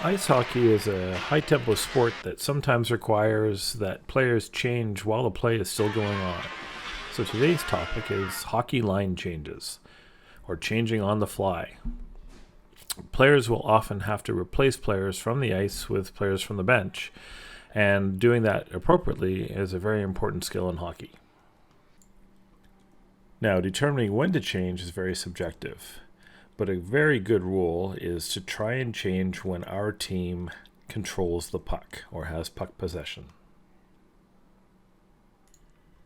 Ice hockey is a high tempo sport that sometimes requires that players change while the play is still going on. So today's topic is hockey line changes, or changing on the fly. Players will often have to replace players from the ice with players from the bench, and doing that appropriately is a very important skill in hockey. Now, determining when to change is very subjective, but a very good rule is to try and change when our team controls the puck or has puck possession.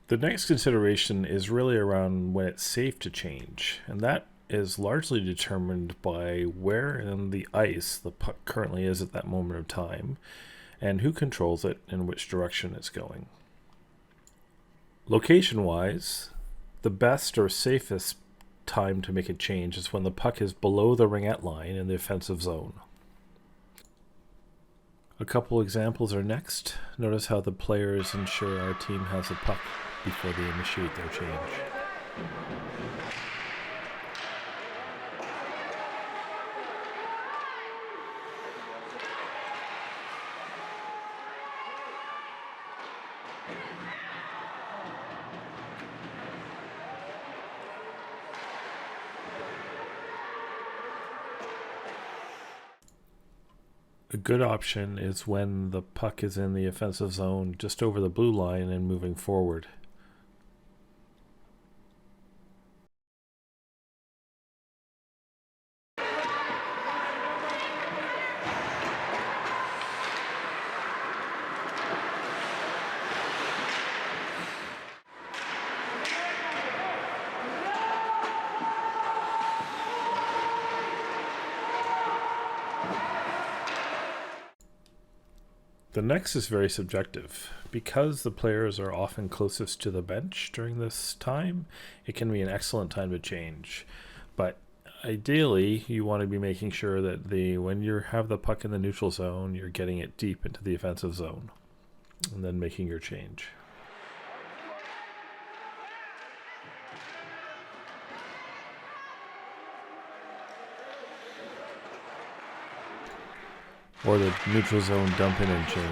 The next consideration is really around when it's safe to change, and that is largely determined by where in the ice the puck currently is at that moment of time, and who controls it and which direction it's going. Location-wise, the best or safest time to make a change is when the puck is below the ringette line in the offensive zone. A couple examples are next. Notice how the players ensure our team has the puck before they initiate their change. A good option is when the puck is in the offensive zone just over the blue line and moving forward. The next is very subjective. Because the players are often closest to the bench during this time, it can be an excellent time to change. But ideally, you want to be making sure that when you have the puck in the neutral zone, you're getting it deep into the offensive zone and then making your change. Or the neutral zone dump in and change.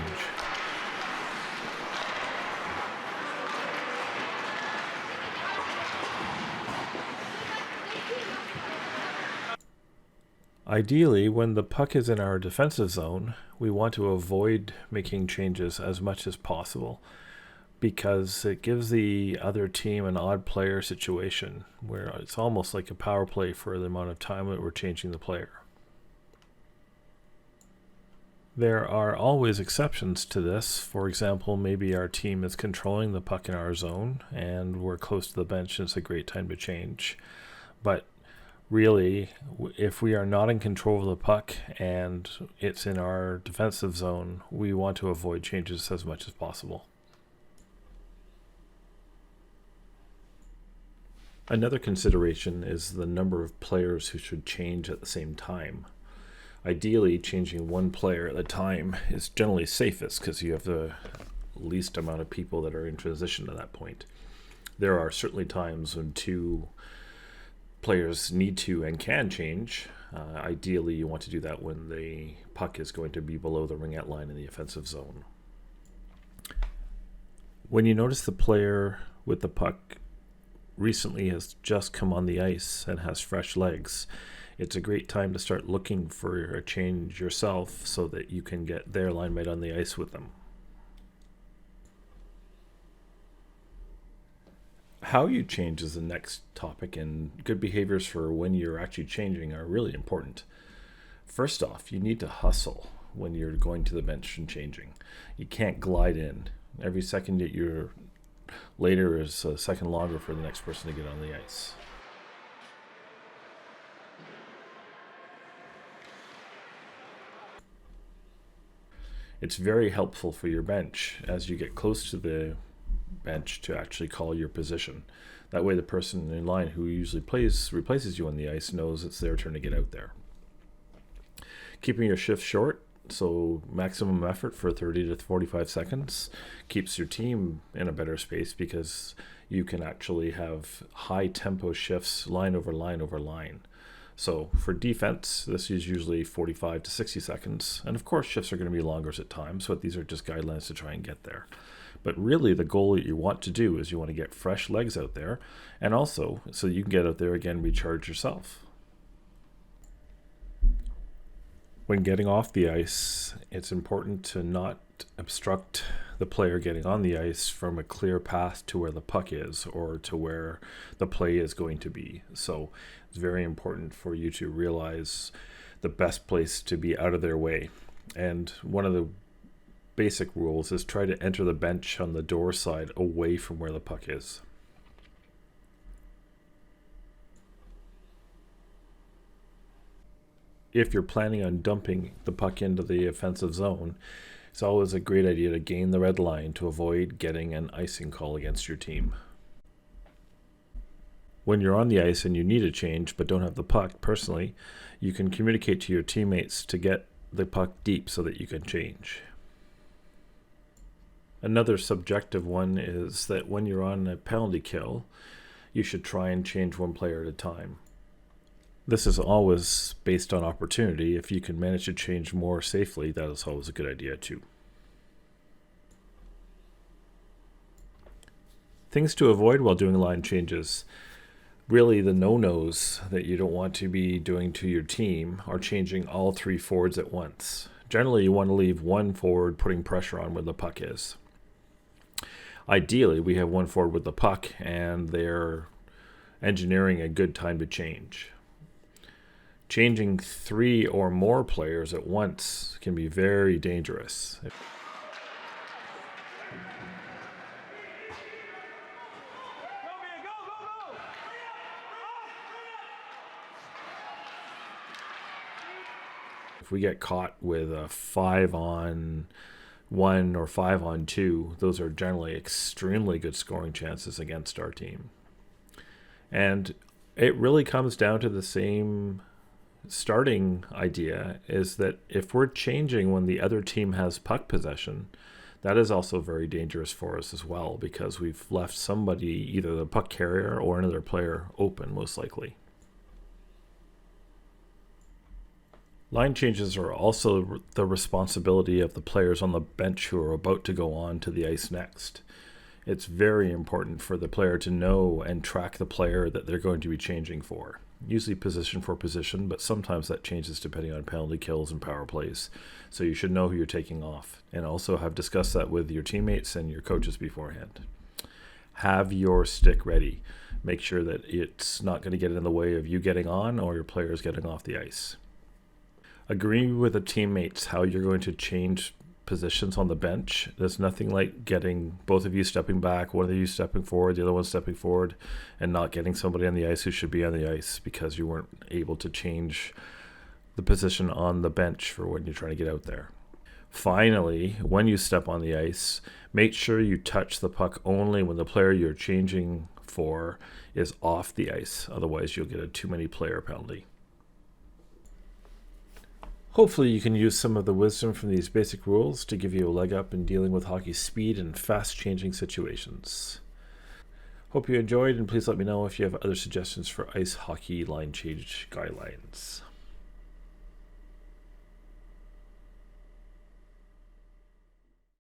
Ideally, when the puck is in our defensive zone, we want to avoid making changes as much as possible because it gives the other team an odd player situation where it's almost like a power play for the amount of time that we're changing the player. There are always exceptions to this. For example, maybe our team is controlling the puck in our zone and we're close to the bench and it's a great time to change. But really, if we are not in control of the puck and it's in our defensive zone, we want to avoid changes as much as possible. Another consideration is the number of players who should change at the same time. Ideally, changing one player at a time is generally safest because you have the least amount of people that are in transition at that point. There are certainly times when two players need to and can change. Ideally, you want to do that when the puck is going to be below the ringette line in the offensive zone. When you notice the player with the puck recently has just come on the ice and has fresh legs, it's a great time to start looking for a change yourself so that you can get their linemate on the ice with them. How you change is the next topic, and good behaviors for when you're actually changing are really important. First off, you need to hustle when you're going to the bench and changing. You can't glide in. Every second that you're later is a second longer for the next person to get on the ice. It's very helpful for your bench as you get close to the bench to actually call your position. That way the person in line who usually replaces you on the ice knows it's their turn to get out there. Keeping your shift short, so maximum effort for 30 to 45 seconds, keeps your team in a better space because you can actually have high tempo shifts line over line over line. So for defense, this is usually 45 to 60 seconds. And of course, shifts are going to be longer at times, but these are just guidelines to try and get there. But really, the goal that you want to do is you want to get fresh legs out there, and also so you can get out there again, recharge yourself. When getting off the ice, it's important to not obstruct the player getting on the ice from a clear path to where the puck is or to where the play is going to be. So it's very important for you to realize the best place to be out of their way. And one of the basic rules is try to enter the bench on the door side away from where the puck is. If you're planning on dumping the puck into the offensive zone, it's always a great idea to gain the red line to avoid getting an icing call against your team. When you're on the ice and you need a change but don't have the puck, personally, you can communicate to your teammates to get the puck deep so that you can change. Another subjective one is that when you're on a penalty kill, you should try and change one player at a time. This is always based on opportunity. If you can manage to change more safely, that is always a good idea too. Things to avoid while doing line changes. Really, the no-nos that you don't want to be doing to your team are changing all three forwards at once. Generally, you want to leave one forward putting pressure on where the puck is. Ideally, we have one forward with the puck and they're engineering a good time to change. Changing three or more players at once can be very dangerous. If we get caught with a 5-on-1 or 5-on-2, those are generally extremely good scoring chances against our team. And it really comes down to the same starting idea, is that if we're changing when the other team has puck possession, that is also very dangerous for us as well, because we've left somebody, either the puck carrier or another player, open most likely. Line changes are also the responsibility of the players on the bench who are about to go on to the ice next. It's very important for the player to know and track the player that they're going to be changing for. Usually position for position, but sometimes that changes depending on penalty kills and power plays. So you should know who you're taking off, and also have discussed that with your teammates and your coaches beforehand. Have your stick ready. Make sure that it's not going to get in the way of you getting on or your players getting off the ice. Agree with the teammates how you're going to change positions on the bench. There's nothing like getting both of you stepping back, one of you stepping forward, the other one stepping forward, and not getting somebody on the ice who should be on the ice because you weren't able to change the position on the bench for when you're trying to get out there. Finally, when you step on the ice, make sure you touch the puck only when the player you're changing for is off the ice. Otherwise, you'll get a too many player penalty. Hopefully you can use some of the wisdom from these basic rules to give you a leg up in dealing with hockey's speed and fast-changing situations. Hope you enjoyed, and please let me know if you have other suggestions for ice hockey line change guidelines.